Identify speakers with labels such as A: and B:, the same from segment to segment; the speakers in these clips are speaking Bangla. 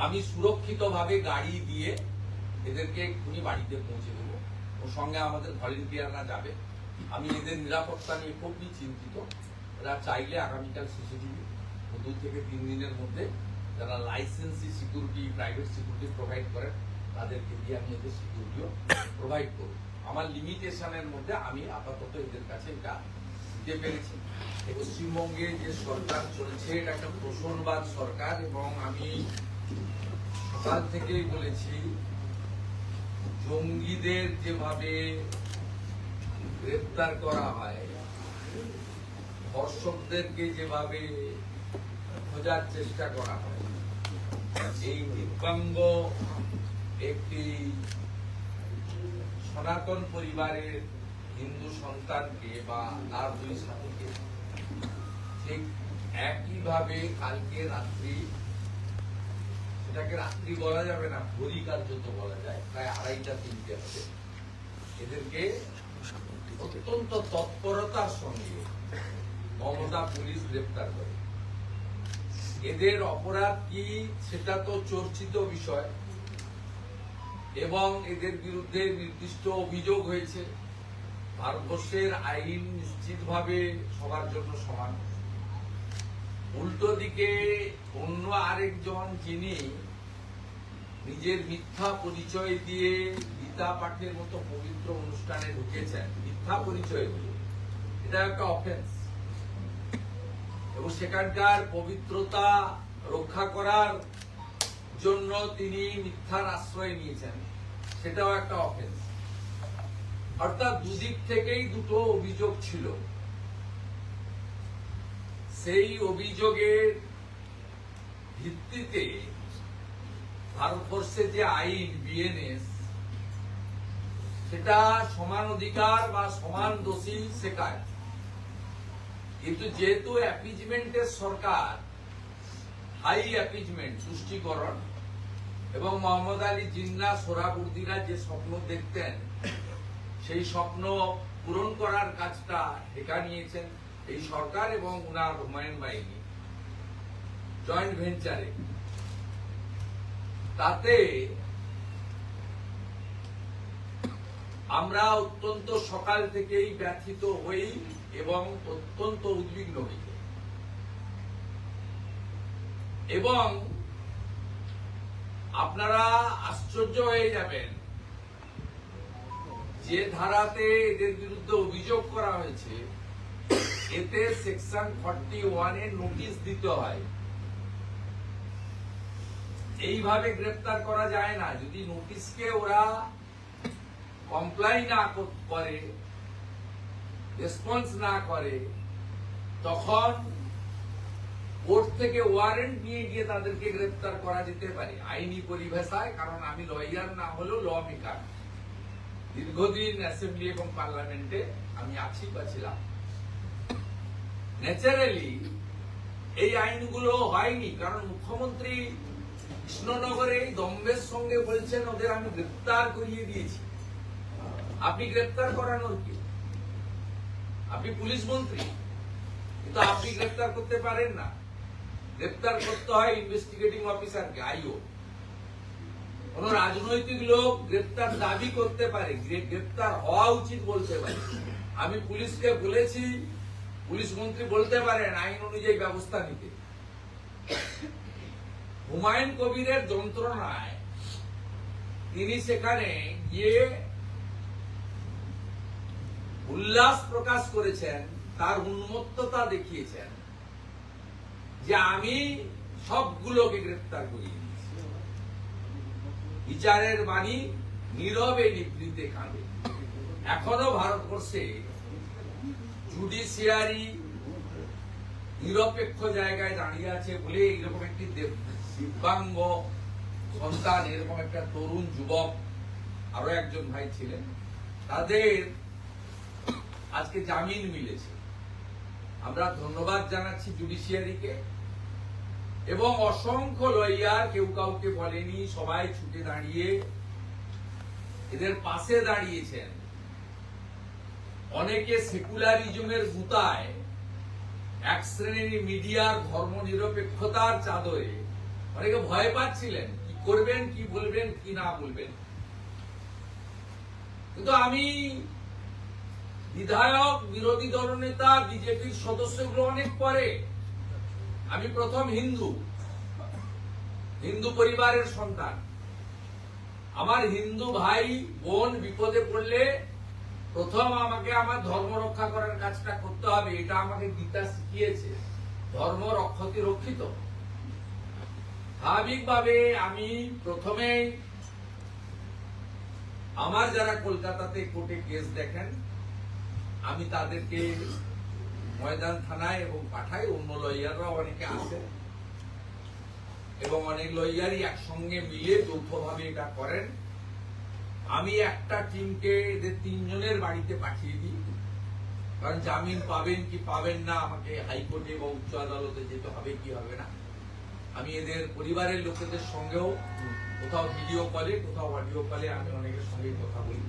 A: আমি সুরক্ষিতভাবে গাড়ি দিয়ে এদেরকে এক্ষুনি বাড়িতে পৌঁছে দেবো। ওর সঙ্গে আমাদের ভলেন্টিয়াররা যাবে। আমি এদের নিরাপত্তা নিয়ে খুবই চিন্তিত। এরা চাইলে আগামীকাল সিসিটিভি 2 থেকে 3 দিনের মধ্যে যারা licensee security, private security provide করেন তাদেরকে দিয়ে আমি এদের সিকিউরিটিও প্রোভাইড করব। আমার লিমিটেশনের মধ্যে আমি আপাতত এদের কাছে এটা দিতে পেরেছি। পশ্চিমবঙ্গে যে সরকার চলছে এটা একটা তোষণবাদ সরকার, এবং আমি সকাল থেকেই বলেছি জঙ্গিদের যেভাবে গ্রেপ্তার করা হয়, ধর্ষকদেরকে যেভাবে খোঁজার চেষ্টা করা হয়, এই দিব্যাঙ্গ একটি সনাতন পরিবারের হিন্দু সন্তানকে বা তার 2 সাথীকে ঠিক একইভাবে কালকে রাত্রি, সেটাকে রাত্রি বলা যাবে না, ভোরি কার্যত বলা যায়, প্রায় 2:30-3টে হবে, এদেরকে অত্যন্ত তৎপরতার সঙ্গে মমতা পুলিশ গ্রেপ্তার করে। এদের অপরাধ কি সেটা তো চর্চিত বিষয়, এবং এদের বিরুদ্ধে নির্দিষ্ট অভিযোগ হয়েছে। ভারতবর্ষের আইন নিশ্চিতভাবে সবার জন্য সমান। উল্টো দিকে অন্য আরেকজন যিনি নিজের মিথ্যা পরিচয় দিয়ে গীতা পাঠের মতো পবিত্র অনুষ্ঠানে ঢুকেছেন, মিথ্যা পরিচয় দিয়ে, এটা একটা অফেন্স, এবং সেখানকার পবিত্রতা রক্ষা করার জন্য তিনি মিথ্যার আশ্রয় নিয়েছেন, সেটাও একটা অফেন্স। অর্থাৎ দুদিক থেকেই দুটো অভিযোগ ছিল। সেই অভিযোগের ভিত্তিতে ভারতবর্ষে যে আইন বিএনএস, সেটা সমান অধিকার বা সমান দোষী শেখায়। কিন্তু যেহেতু অ্যাপিজমেন্টের সরকার, হাই অ্যাপিজমেন্ট, তুষ্টিকরণ, এবং মোহাম্মদ আলী জিন্নাহ, সোহরাবুর্দিরা যে স্বপ্ন দেখতেন সেই স্বপ্ন পূরণ করার কাজটা ঠেকা নিয়েছেন এই সরকার এবং উনার হুমায়ুন বাহিনী জয়েন্ট ভেঞ্চারে। তাতে আমরা অত্যন্ত সকাল থেকেই ব্যথিত হই এবং অত্যন্ত উদ্বিগ্ন হই, এবং আপনারা আশ্চর্য হয়ে যাবেন যে ধারাতে এদের বিরুদ্ধে অভিযোগ করা হয়েছে, এতে সেকশন 41 এর নোটিশ দিতে হয়। এইভাবে গ্রেপ্তার করা যায় না। যদি নোটিশকে ওরা কমপ্লাই না করে, রেসপন্স না করে, তখন কোর্ট থেকে ওয়ারেন্ট নিয়ে গিয়ে তাদেরকে গ্রেপ্তার করা যেতে পারে আইনি পরিভাষায়। কারণ আমি লয়ার না হলেও ল মেকার, দীর্ঘদিন অ্যাসেম্বলি এবং পার্লামেন্টে আমি আছি বা ছিলাম। ন্যাচারালি এই আইনগুলো হয়নি, কারণ মুখ্যমন্ত্রী কৃষ্ণনগরে দম্ভের সঙ্গে বলছেন ওদের আমি গ্রেপ্তার করিয়ে দিয়েছি। আপনি গ্রেপ্তার করানোর কি? আপনি পুলিশ মন্ত্রী, কিন্তু আপনি গ্রেপ্তার করতে পারেন না। গ্রেপ্তার করতে হয় ইনভেস্টিগেটিং অফিসারকে, আইও। কোন রাজনৈতিক লোক গ্রেপ্তার দাবি করতে পারে, গ্রেপ্তার হওয়া উচিত বলতে পারে। আমি পুলিশকে বলেছি, পুলিশ মন্ত্রী বলতে পারেন আইন অনুযায়ী ব্যবস্থা নিতে। হুমায়ুন কবিরের যন্ত্রণায় তিনি সেখানে গিয়ে উল্লাস প্রকাশ করেছেন, তার উন্মত্ততা দেখিয়েছেন যে আমি সবগুলোকে গ্রেপ্তার করিয়ে দিয়েছি। বিচারের বাণী নীরবে নিভৃতে কাঁদে। এখনো ভারতবর্ষে জুডিশিয়ারি নিরপেক্ষ জায়গায় দাঁড়িয়ে আছে বলে এরকম একটি দিব্যাঙ্গ সন্তান, এরকম একটা তরুণ যুবক, আরো একজন ভাই ছিলেন, তাদের আজকে জামিন মিলেছে। আমরা ধন্যবাদ জানাচ্ছি জুডিশিয়ারিকে, এবং অসংখ্য লয়ার, কেউ কাউকে বলেনি, সবাই ছুটে দাঁড়িয়ে এদের পাশে দাঁড়িয়েছেন। অনেকে সেকুলারিজমের গুতায় এক শ্রেণীর মিডিয়ার ধর্মনিরপেক্ষতার চাদরে অনেকে ভয় পাচ্ছিলেন কি করবেন, কি বলবেন, কি না বলবেন। কিন্তু আমি বিধায়ক, বিরোধী দলনেতা, বিজেপির সদস্যগুলো অনেক পরে। আমি প্রথম হিন্দু পরিবারের সন্তান। আমার হিন্দু ভাই বোন বিপদে পড়লে প্রথম আমাকে আমার ধর্ম রক্ষা করার কাজটা করতে হবে, এটা আমাকে গীতা শিখিয়েছে। ধর্ম রক্ষতি রক্ষিত। স্বাভাবিকভাবে আমি প্রথমে আমার যারা কলকাতাতে কোর্টে কেস দেখেন, আমি তাদেরকে ময়দান থানায় এবং পাঠাই। অন্য লয়াররাও অনেকে আসেন এবং অনেক লয়ারই একসঙ্গে মিলে যৌথভাবে এটা করেন। আমি একটা টিমকে এদের 3 জনের বাড়িতে পাঠিয়ে দিই, কারণ জামিন পাবেন কি পাবেন না আমাকে হাইকোর্টে বা উচ্চ আদালতে যেতে হবে কি হবে না। আমি এদের পরিবারের লোকেদের সঙ্গেও কোথাও ভিডিও কলে, কোথাও অডিও কলে আমি অনেকের সঙ্গে কথা বলি।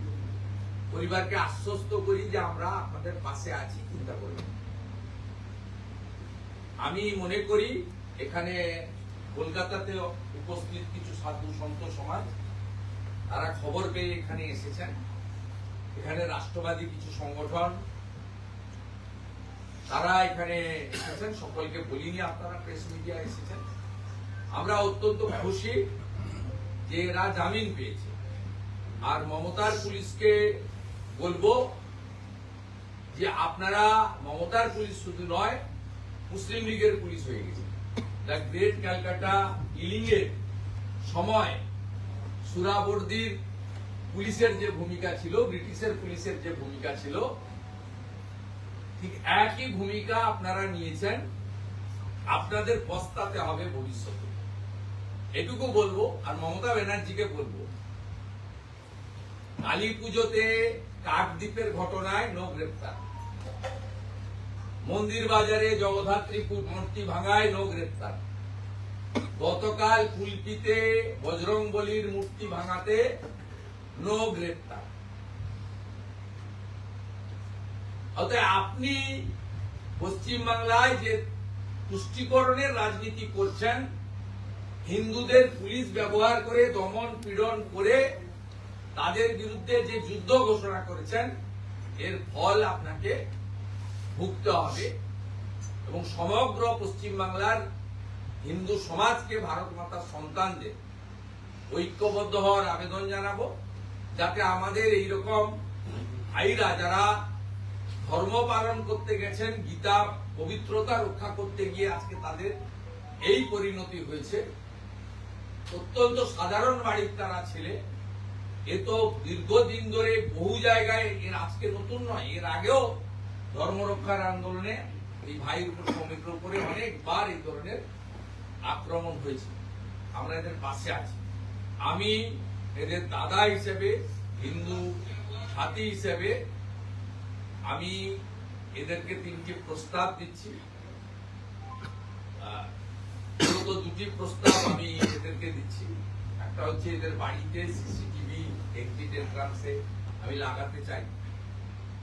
A: পরিবারকে আশ্বস্ত করি যে আমরা আপনাদের পাশে আছি, চিন্তা করবেন। আমি মনে করি এখানে কলকাতাতে উপস্থিত কিছু সাধু সন্ত সমাজ তারা খবর পেয়ে এখানে এসেছেন। এখানে রাষ্ট্রবাদী কিছু সংগঠন তারা এখানে এসেছেন। সকলকে বলিনি, আপনারা প্রেস মিডিয়া এসেছেন। আমরা অত্যন্ত খুশি যে এরা জামিন পেয়েছে। আর মমতার পুলিশকে বলবো যে আপনারা, মমতার পুলিশ শুধু নয়, মুসলিম লীগের পুলিশ হয়ে গেছে। দ্য গ্রেট ক্যালকাটা কিলিং এর সময় সুরাবর্দির পুলিশের যে ভূমিকা ছিল, ব্রিটিশের পুলিশের যে ভূমিকা ছিল, ঠিক একই ভূমিকা আপনারা নিয়েছেন। আপনাদের পস্তাতে হবে ভবিষ্যতে, এটুকু বলবো। আর মমতা ব্যানার্জিকে বলবো, কালী পুজোতে কাকদ্বীপের ঘটনায় নো গ্রেপ্তার, মন্দির বাজারে জগদ্ধাত্রী মূর্তি ভাঙায় নো গ্রেপ্তার, গতকাল কুলপিতে বজরংবলীর মূর্তি ভাঙাতে নো গ্রেপ্তার। অতএব আপনি পশ্চিমবাংলায় যে তুষ্টিকরণের রাজনীতি করছেন, হিন্দুদের পুলিশ ব্যবহার করে দমন পীড়ন করে তাদের বিরুদ্ধে যে যুদ্ধ ঘোষণা করেছেন, এর ফল আপনাকে ভুগতে হবে। এবং সমগ্র পশ্চিমবাংলার হিন্দু সমাজকে, ভারত মাতার সন্তানদের ঐক্যবদ্ধ হওয়ার আবেদন জানাবো, যাতে আমাদের এইরকম ভাইরা যারা ধর্ম পালন করতে গেছেন, গীতা পবিত্রতা রক্ষা করতে গিয়ে আজকে তাদের এই পরিণতি হয়েছে। অত্যন্ত সাধারণ বাড়ির তারা ছেলে। এ তো দীর্ঘদিন ধরে বহু জায়গায়, এর আজকে নতুন নয়, এর আগেও ধর্ম রক্ষার আন্দোলনে এই ভাইয়ের উপর, শ্রমিকের উপরে অনেকবার এই ধরনের আক্রমণ হয়েছে। আমরা এদের পাশে আছি। আমি এদের দাদা হিসেবে, হিন্দু সাথী হিসেবে আমি এদেরকে 3টি প্রস্তাব দিচ্ছি। দুটি প্রস্তাব আমি এদেরকে দিচ্ছি। একটা হচ্ছে এদের বাড়িতে সিসিটিভি এক্সিট এন্ট্রান্সে আমি লাগাতে চাই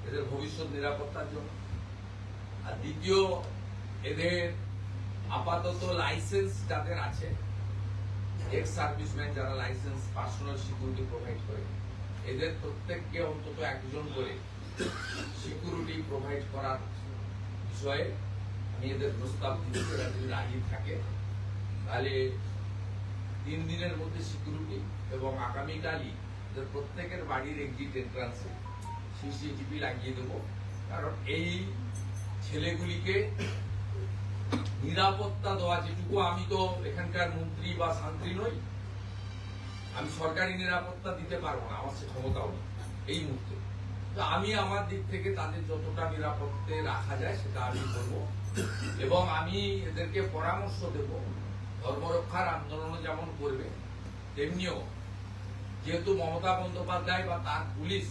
A: এদের ভবিষ্যৎ নিরাপত্তার জন্য। আর দ্বিতীয়, এদের আপাতত লাইসেন্স যাদের আছে, এক্স সার্ভিসম্যান যারা লাইসেন্স পার্সোনাল সিকিউরিটি প্রোভাইড করে, এদের প্রত্যেককে অন্তত একজন করে সিকিউরিটি প্রোভাইড করার বিষয়ে আমি এদের প্রস্তাব দিচ্ছি। এরা যদি রাজি থাকে তাহলে 3 দিনের মধ্যে সিকিউরিটি, এবং আগামীকালই এদের প্রত্যেকের বাড়ির এক্সিট এন্ট্রান্সে সিসিটিভি লাগিয়ে দেব। কারণ এই ছেলেগুলিকে নিরাপত্তা দেওয়া, যেটুকু, আমি তো এখানকার মন্ত্রী বা শান্তি নই, আমি সরকারি নিরাপত্তা দিতে পারবো না, আমার সে ক্ষমতাও নেই এই মুহূর্তে। তো আমি আমার দিক থেকে তাদের যতটা নিরাপত্তে রাখা যায় সেটা আমি করবো। এবং আমি এদেরকে পরামর্শ দেব, ধর্মরক্ষার আন্দোলন যেমন করবে, তেমনিও যেহেতু মমতা বন্দ্যোপাধ্যায় বা তার পুলিশ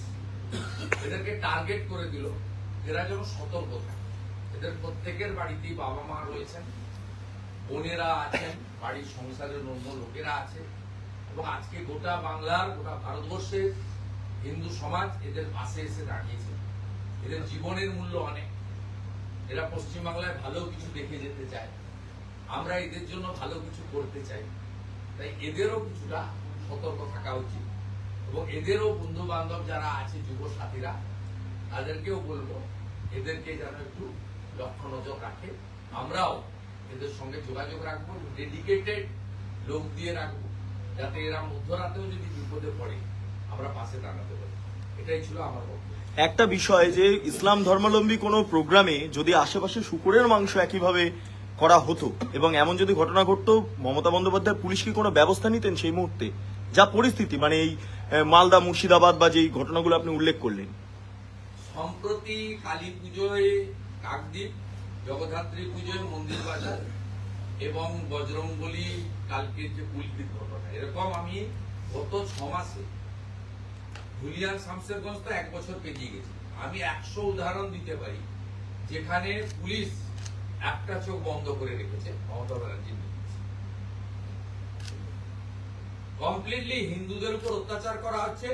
A: এদেরকে টার্গেট করে দিল, এরা যেন সতর্ক থাকে। এদের প্রত্যেকের বাড়িতেই বাবা মা রয়েছেন, বোনেরা আছেন, বাড়ির সংসারের অন্য লোকেরা আছে, এবং আজকে গোটা বাংলার, গোটা ভারতবর্ষের হিন্দু সমাজ এদের পাশে এসে দাঁড়িয়েছে। এদের জীবনের মূল্য অনেক। এরা পশ্চিমবাংলায় ভালো কিছু দেখে যেতে চায়, আমরা এদের জন্য ভালো কিছু করতে চাই। তাই এদেরও কিছুটা সতর্ক থাকা উচিত এবং এদেরও বন্ধু বান্ধব যারা আছে যুব সাথীরা তাদেরকেও বলবো এদেরকে যেন একটু লক্ষ্য নজর রাখে। আমরাও এদের সঙ্গে যোগাযোগ রাখবো, ডেডিকেটেড লোক দিয়ে রাখবো, যাতে এরা মধ্যরাতেও যদি বিপদে পড়ে আমরা পাশে দাঁড়াতে পারি। এটাই ছিল আমার বক্তব্য।
B: একটা বিষয় যে ইসলাম ধর্মাবলম্বী কোনো প্রোগ্রামে যদি আশেপাশে শুকুরের মাংস একইভাবে করা হতো এবং এমন যদি ঘটনা ঘটতো, মমতা বন্দ্যোপাধ্যায় পুলিশ কি কোনো ব্যবস্থা নিতেন সেই মুহূর্তে? যা পরিস্থিতি, মানে এই মালদা মুর্শিদাবাদ বা যেই ঘটনাগুলো আপনি উল্লেখ করলেন।
A: সম্প্রতি কালী পুজোয় কাকদ্বীপ, জগদ্ধাত্রী পুজোয় মন্দির বাজার এবং বজরংবলী কালকের যে কুলকৃত ঘটনা, এরকম আমি গত 6 মাসে ধুলিয়ান শামশেরগঞ্জ তো 1 বছর পেরিয়ে গেছে, আমি 100 উদাহরণ দিতে পারি যেখানে পুলিশ একটা চোখ বন্ধ করে রেখেছে মমতা ব্যানার্জির নির্দেশে। কমপ্লিটলি হিন্দুদের উপর অত্যাচার করা হচ্ছে,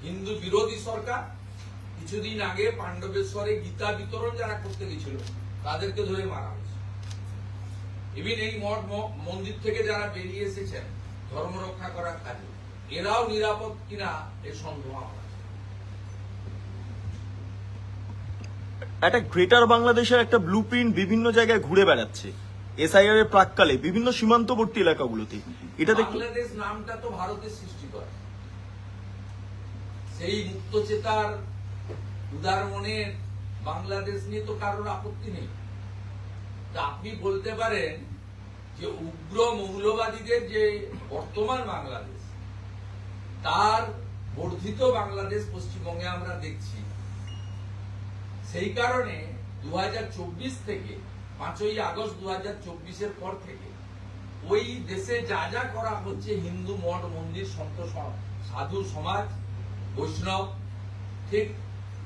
A: হিন্দু বিরোধী সরকার। কিছুদিন আগে পাণ্ডবেশ্বরে গীতা বিতরণ যারা করতে গেছিল তাদেরকে ধরে মারা হয়েছে। ইভিন এই মঠ মন্দির থেকে যারা বেরিয়ে এসেছেন ধর্ম রক্ষা করার কাজে, এরাও নিরাপদ কিনা এর সন্দেহ আমার আছে।
B: একটা গ্রেটার বাংলাদেশের একটা ব্লুপ্রিন্ট বিভিন্ন জায়গায় ঘুরে বেড়াচ্ছে এসআইআর এর প্রাককালে বিভিন্ন সীমান্তবর্তী এলাকাগুলোতে। এটা
A: বাংলাদেশ নামটা তো ভারতের সৃষ্টি করা, সেই মুক্তচেতার উদার মনের বাংলাদেশ নিয়ে তো কারোর আপত্তি নেই। আপনি বলতে পারেন যে উগ্র মৌলবাদীদের যে বর্তমান বাংলাদেশ, তার বর্ধিত বাংলাদেশ পশ্চিমবঙ্গে আমরা দেখছি। সেই কারণে 2024 থেকে 5ই আগস্ট 2024-এর পর থেকে ওই দেশে যা যা করা হচ্ছে, হিন্দু মঠ মন্দির, সন্ত সাধু সমাজ, বৈষ্ণব, ঠিক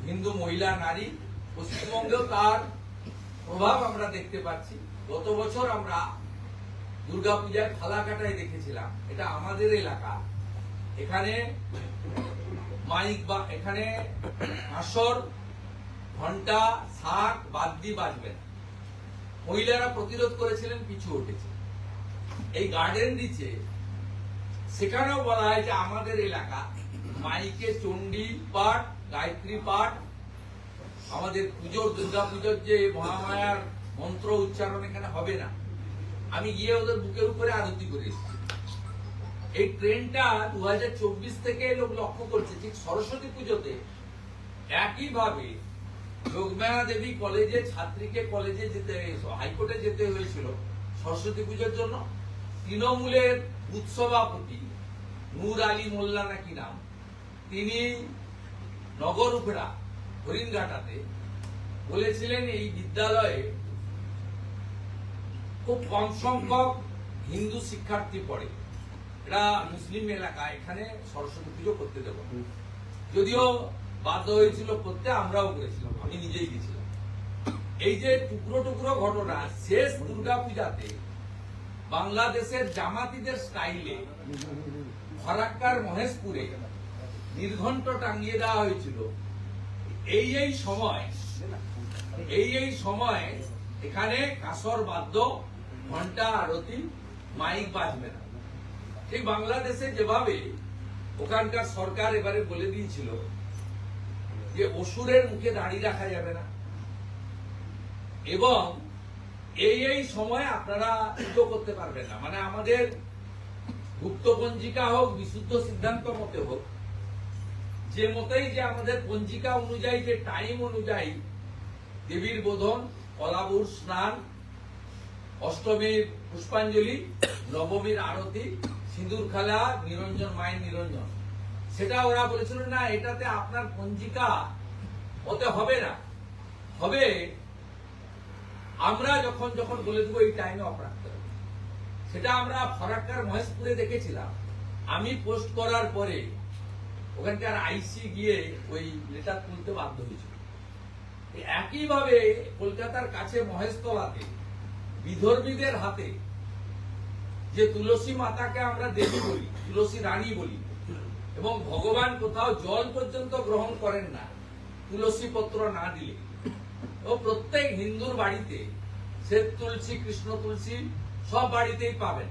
A: হিন্দু মহিলা নারী, পশ্চিমবঙ্গেও তার প্রভাব আমরা দেখতে পাচ্ছি। গত বছর আমরা দুর্গাপূজায় ফালাকাটায় দেখেছিলাম, এটা আমাদের এলাকা, এখানে মাইক বা এখানে আসর, ঘন্টা, শাক, বাদ্যি বাজবে না। মহিলারা প্রতিরোধ করেছিলেন, পিছু উঠেছে। এই গার্ডেন রিচে সেখানেও বলা হয় যে আমাদের এলাকা মাইকে চণ্ডী পাঠ, গায়ত্রী পাঠ, আমাদের পুজোর দুর্গা পুজোর যে মহামায়ার মন্ত্র উচ্চারণ এখানে হবে না। আমি গিয়ে ওদের বুকের উপরে আরতি করে এসেছি। এই ট্রেনটা 2024 থেকে লোক লক্ষ্য করছে। ঠিক সরস্বতী পুজোতে একইভাবে যোগমায়া দেবী কলেজে ছাত্রীকে কলেজে যেতে, হাইকোর্টে যেতে হয়েছিল সরস্বতী পুজোর জন্য। তৃণমূলের বুথ সভাপতি নূর আলী মোল্লা নাকি নাম, তিনি নগর উপরা হরিণঘাটাতে বলেছিলেন এই বিদ্যালয়ে খুব কম সংখ্যক হিন্দু শিক্ষার্থী পড়ে, এটা মুসলিম এলাকা, এখানে সরস্বতী পুজো করতে দেব। যদিও বাধ্য হয়েছিল করতে, আমরাও করেছিলাম, আমি নিজেই গেছিলাম। এই যে টুকরো টুকরো ঘটনা, শেষ দুর্গা পূজাতে বাংলাদেশের জামাতিদের স্টাইলে ফারাক্কার মহেশপুরে নির্ঘণ্ট টাঙিয়ে দেওয়া হয়েছিল। এই সময় এখানে কাসর বাদ্য, ঘন্টা, আরতি, মাইক বাজবে না। ঠিক বাংলাদেশে যেভাবে ওখানকার সরকার এবারে বলে দিয়েছিল যে অসুরের মুখে দাড়ি রাখা যাবে না, এবং এই সময় আপনারা পুজো করতে পারবেন না। মানে আমাদের গুপ্ত পঞ্জিকা হোক, বিশুদ্ধ সিদ্ধান্ত মতে হোক, যে মতেই যে আমাদের পঞ্জিকা অনুযায়ী, যে টাইম অনুযায়ী দেবীর বোধন, কলাবুর স্নান, অষ্টমীর পুষ্পাঞ্জলি, নবমীর আরতি, সিঁদুর খেলা, নিরঞ্জন, মায়ের নিরঞ্জন, সেটা ওরা বলেছিল না, এটাতে আপনার পঞ্জিকা ওতে হবে না, হবে আমরা যখন যখন বলে দেবো এই টাইমে অফ রাখতে হবে। সেটা আমরা ফারাক্কার মহেশপুরে দেখেছিলাম। আমি পোস্ট করার পরে ওখানকার আইসি গিয়ে ওই লেটার তুলতে বাধ্য হয়েছিল। একইভাবে কলকাতার কাছে মহেশতলাতে বিধর্মীদের হাতে যে তুলসী মাতাকে আমরা দেবী বলি, তুলসী রানী বলি, এবং ভগবান কোথাও জল পর্যন্ত গ্রহণ করেন না তুলসী পত্র না দিলে। ও প্রত্যেক হিন্দুর বাড়িতে শ্বেত তুলসী, কৃষ্ণ তুলসী সব বাড়িতেই পাবেন।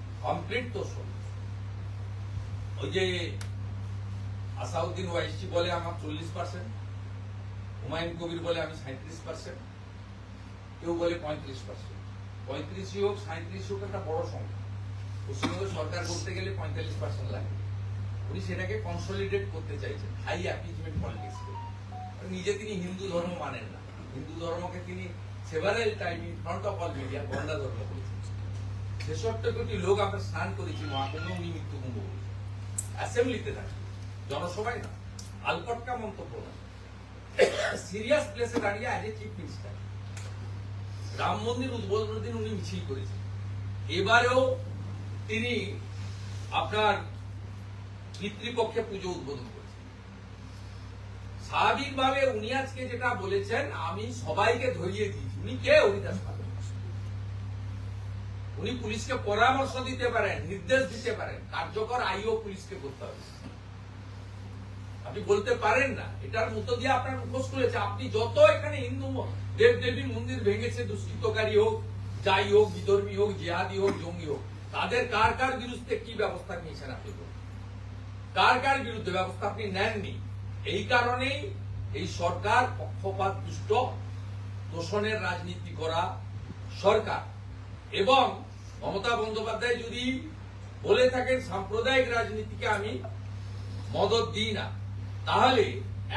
A: কমপ্লিট তোষণ। ওই যে আসাউদ্দিন ওয়াইসি বলে আমার 40%, হুমায়ুন কবির বলে আমি 37%, কেউ বলে 35%। 35 হোক 37 হোক একটা বড় সংখ্যা। পশ্চিমবঙ্গ সরকার করতে গেলে 45% লাগে। উনি সেটাকে কনসলিডেট করতে চাইছেন হাই অ্যাপিজমেন্ট পলিটিক্স করে। নিজে তিনি হিন্দু ধর্ম মানেন না, হিন্দু ধর্মকে তিনি several time in front of all media গন্ডা ধর্ম করেছেন। 66 কোটি লোক আমরা স্নান করেছি মহাকুম্ভ, উনি মৃত্যু কুম্ভ করেছেন অ্যাসেম্বলিতে থাকি, জনসভায় না। আলপটকা মন্তব্য না, সিরিয়াস প্লেসে দাঁড়িয়ে আজ চিফ মিনিস্টার। রাম মন্দির উদ্বোধনের দিন উনি মিছিল করেছেন। এবারেও তিনি আপনার পিতৃপক্ষে পুজো উদ্বোধন করেছেন। স্বাভাবিকভাবে উনি আজকে যেটা বলেছেন, আমি সবাইকে ধরিয়ে দিয়েছি। উনি কে? হরিদাস পাল। উনি পুলিশকে পরামর্শ দিতে পারেন, নির্দেশ দিতে পারেন, কার্যকর আইও পুলিশকে করতে হবে। আপনি বলতে পারেন না, এটার মধ্য দিয়ে আপনার মুখোশ খুলেছে। আপনি যত এখানে হিন্দু দেব দেবীর মন্দির ভেঙেছে, দুষ্কৃতকারী হোক, যাই হোক, বিধর্মী হোক, জিহাদি হোক, জঙ্গি হোক, তাদের কার কার বিরুদ্ধে কি ব্যবস্থা নিয়েছেন আপনি? কার কার বিরুদ্ধে ব্যবস্থা আপনি নেননি? এই কারণেই এই সরকার পক্ষপাত দুষ্ট তোষণের রাজনীতি করা সরকার। এবং মমতা বন্দ্যোপাধ্যায় যদি বলে থাকেন সাম্প্রদায়িক রাজনীতিকে আমি মদত দিই না, তাহলে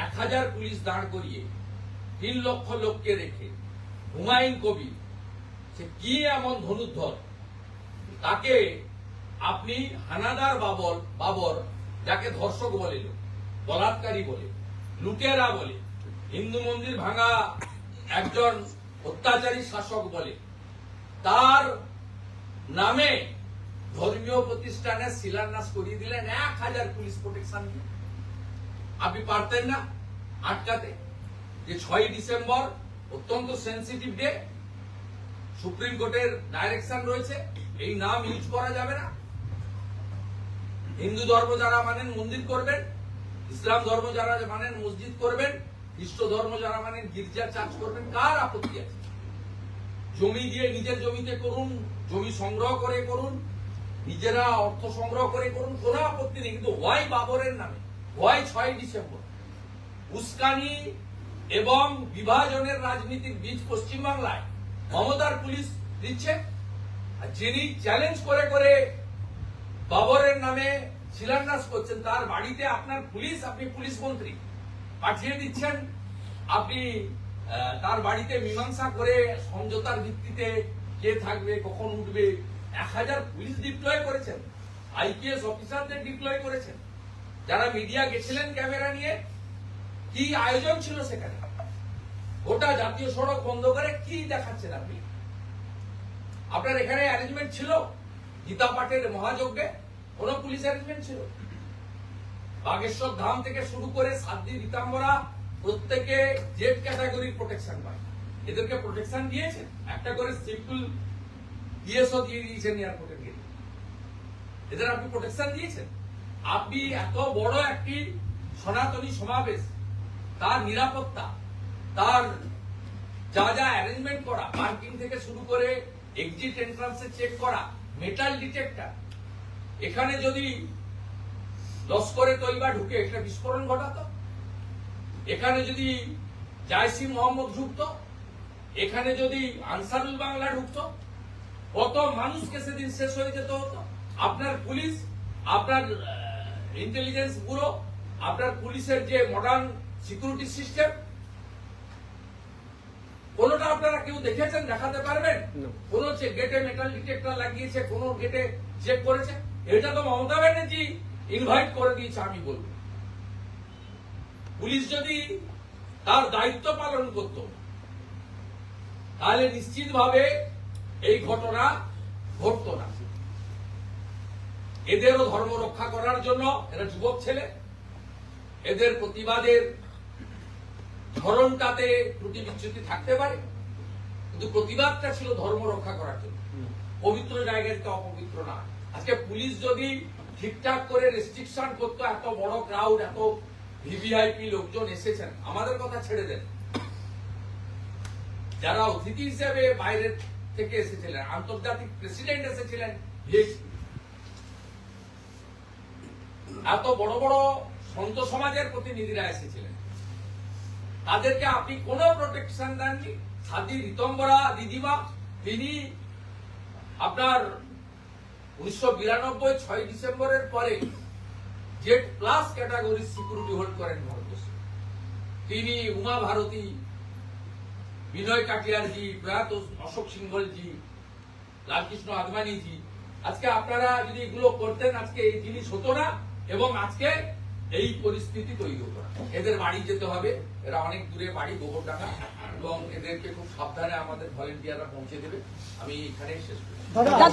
A: 1000 পুলিশ দাঁড় করিয়ে 3 লক্ষ লোককে রেখে হুমায়ুন কবির সে কি এমন ধনুর্ধর, তাকে আপনি হানাদার বাবর, যাকে ধর্ষক বলে, লোক বলাৎকারী বলে, লুটেরা বলে, হিন্দু মন্দির ভাঙা একজন অত্যাচারী শাসক বলে, তার নামে ধর্মীয় প্রতিষ্ঠানের শিলান্যাস করিয়ে দিলেন 1000 পুলিশ প্রোটেকশন দিয়ে। আপনি পারতেন না আটকাতে? যে 6 ডিসেম্বর অত্যন্ত সেন্সিটিভ ডে, সুপ্রিম কোর্টের ডাইরেকশন রয়েছে, এই নাম ইউজ করা যাবে না। হিন্দু ধর্ম যারা মানেন মন্দির করবেন, ইসলাম ধর্ম যারা মানেন মসজিদ করবেন, খ্রিস্ট ধর্ম যারা মানেন গির্জা চার্চ করবেন। কার আপত্তি আছে? জমি দিয়ে নিজের জমিতে করুন, জমি সংগ্রহ করে করুন, নিজেরা অর্থ সংগ্রহ করে করুন, কোনো আপত্তি নেই। কিন্তু হোয়াই বাবরের নামে, হোয়াই 6 ডিসেম্বর উস্কানি এবং বিভাজনের রাজনীতির বীজ পশ্চিমবাংলায় মমতার পুলিশ দিচ্ছে। আর যিনি চ্যালেঞ্জ করে করে বাবরের নামে শিলান্যাস করছেন, তার বাড়িতে আপনার পুলিশ, আপনি পুলিশ মন্ত্রী পাঠিয়ে দিচ্ছেন। আপনি তার বাড়িতে মীমাংসা করে সমঝোতার ভিত্তিতে কে থাকবে, কখন উঠবে, 1000 পুলিশ ডিপ্লয় করেছেন, আইপিএস অফিসারদের ডিপ্লয় করেছেন, যারা মিডিয়া গেছিলেন ক্যামেরা নিয়ে। কি আয়োজন ছিল সেখানে? গোটা জাতীয় সড়ক বন্ধ করে কি দেখাচ্ছেন আপনি? আপনার এখানে অ্যারেঞ্জমেন্ট ছিল? গীতা পাঠের মহাযজ্ঞে কোন পুলিশ অ্যারেঞ্জমেন্ট ছিল? বাগেশ্বর ধাম থেকে শুরু করে সাধ্বী রীতাম্বরা প্রত্যেকে জেড ক্যাটাগরির প্রোটেকশন পায়। এদেরকে প্রোটেকশন দিয়েছেন, একটা করে সিম্পল ডিএসও দিয়ে দিয়েছেন এয়ারপোর্টে গিয়ে। এদের আপনি প্রোটেকশন দিয়েছেন? আপনি এত বড় একটি সনাতনী সমাবেশ, তার নিরাপত্তা, তার যা যা অ্যারেঞ্জমেন্ট করা, পার্কিং থেকে শুরু করে এক্সিট এন্ট্রান্সে চেক করা, মেটাল ডিটেক্টর, এখানে যদি লস্করে তৈবা ঢুকে একটা বিস্ফোরণ ঘটাতো, এখানে যদি জায়সি মোহাম্মদ ঢুকতো, এখানে যদি আনসারুল বাংলা ঢুকতো, কত মানুষকে সেদিন শেষ হয়ে যেত হতো। আপনার পুলিশ, আপনার ইন্টেলিজেন্স ব্যুরো, আপনার পুলিশের যে মডার্ন সিকিউরিটি সিস্টেম, কোনটা আপনারা কেউ দেখেছেন? দেখাতে পারবেন? কোন গেটে মেটাল ডিটেক্টর লাগিয়েছে, কোন গেটে চেক করেছে? এটা তো মমতা ব্যানার্জি ইনভাইট করে দিয়েছে। আমি বলবো, পুলিশ যদি তার দায়িত্ব পালন করত, তাহলে নিশ্চিতভাবে এই ঘটনা ঘটত না। এদেরও ধর্ম রক্ষা করার জন্য, এরা যুবক ছেলে, এদের প্রতিবাদের ধরনটাতে ত্রুটি বিচ্যুতি থাকতে পারে, কিন্তু প্রতিবাদটা ছিল ধর্ম রক্ষা করার জন্য, পবিত্র জায়গাতে অপবিত্র না। আজকে পুলিশ যদি ঠিকঠাক করে রেস্ট্রিকশন করতো, এত বড় ক্রাউড, এত ভিভিআইপি লোকজন এসেছেন, আমাদের কথা ছেড়ে দেন, যারা অতিথি হিসেবে বাইরের থেকে এসেছিলেন, আন্তর্জাতিক প্রেসিডেন্ট এসেছিলেন, এত বড় বড় সন্ত সমাজের প্রতিনিধিরা এসেছিলেন, তাদেরকে আপনি কোনো প্রোটেকশন দেননি। সাথী ঋতম্বরা দিদিমা, তিনি আপনার 1992 6 ডিসেম্বরের পরে জেড প্লাস ক্যাটাগরির সিকিউরিটি হোল্ড করেন ভারতবর্ষে। তিনি উমা ভারতী, বিনয় কাটিয়ারজি, প্রয়াত অশোক সিংহলজি, লালকৃষ্ণ আদবানিজি, আজকে আপনারা যদি এগুলো করতেন আজকে এই জিনিস হতো না, এবং আজকে এই পরিস্থিতি তৈরি হতো না। এদের বাড়ি যেতে হবে, এরা অনেক দূরে বাড়ি, গোবরডাঙ্গা, এবং এদেরকে খুব সাবধানে আমাদের ভলেন্টিয়াররা পৌঁছে দেবে। আমি এখানেই শেষ করছি।
C: দাদা